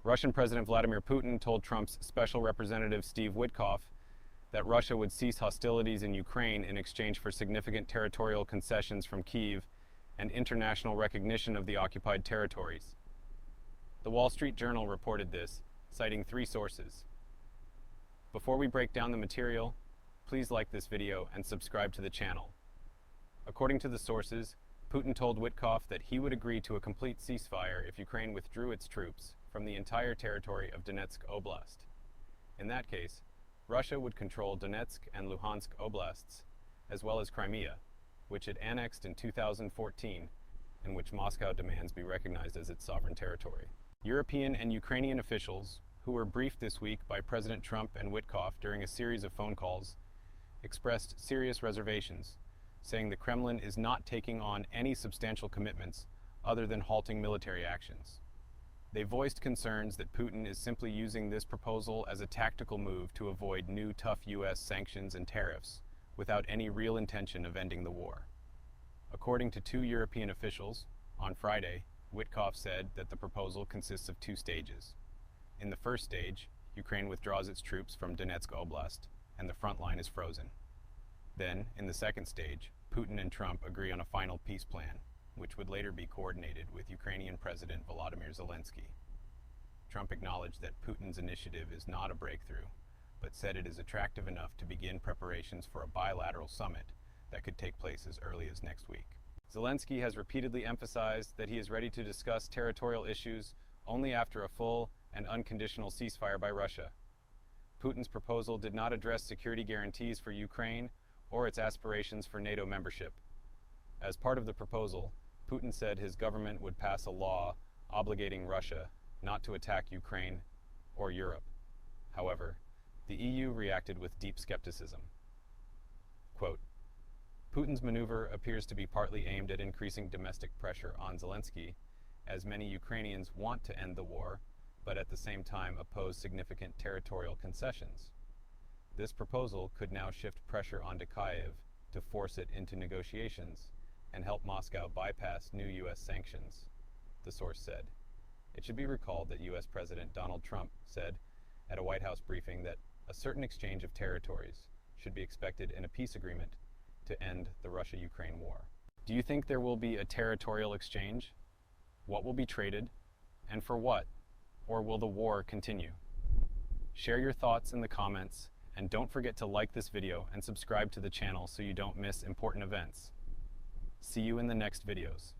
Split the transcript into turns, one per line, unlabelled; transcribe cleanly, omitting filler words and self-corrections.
Russian President Vladimir Putin told Trump's special representative Steve Whitcoff that Russia would cease hostilities in Ukraine in exchange for significant territorial concessions from Kyiv and international recognition of the occupied territories. The Wall Street Journal reported this, citing 3 sources. Before we break down the material, please like this video and subscribe to the channel. According to the sources, Putin told Whitcoff that he would agree to a complete ceasefire if Ukraine withdrew its troops from the entire territory of Donetsk Oblast. In that case, Russia would control Donetsk and Luhansk Oblasts, as well as Crimea, which it annexed in 2014, and which Moscow demands be recognized as its sovereign territory. European and Ukrainian officials, who were briefed this week by President Trump and Whitcoff during a series of phone calls, expressed serious reservations, saying the Kremlin is not taking on any substantial commitments other than halting military actions. They voiced concerns that Putin is simply using this proposal as a tactical move to avoid new tough U.S. sanctions and tariffs, without any real intention of ending the war. According to 2 European officials, on Friday, Whitcoff said that the proposal consists of 2 stages. In the first stage, Ukraine withdraws its troops from Donetsk Oblast, and the front line is frozen. Then, in the second stage, Putin and Trump agree on a final peace plan, which would later be coordinated with Ukrainian President Volodymyr Zelensky. Trump acknowledged that Putin's initiative is not a breakthrough, but said it is attractive enough to begin preparations for a bilateral summit that could take place as early as next week. Zelensky has repeatedly emphasized that he is ready to discuss territorial issues only after a full and unconditional ceasefire by Russia. Putin's proposal did not address security guarantees for Ukraine or its aspirations for NATO membership. As part of the proposal, Putin said his government would pass a law obligating Russia not to attack Ukraine or Europe. However, the EU reacted with deep skepticism. Quote, Putin's maneuver appears to be partly aimed at increasing domestic pressure on Zelensky, as many Ukrainians want to end the war, but at the same time oppose significant territorial concessions. This proposal could now shift pressure onto Kyiv to force it into negotiations and help Moscow bypass new U.S. sanctions, the source said. It should be recalled that U.S. President Donald Trump said at a White House briefing that a certain exchange of territories should be expected in a peace agreement to end the Russia-Ukraine war. Do you think there will be a territorial exchange? What will be traded, and for what? Or will the war continue? Share your thoughts in the comments, and don't forget to like this video and subscribe to the channel so you don't miss important events. See you in the next videos.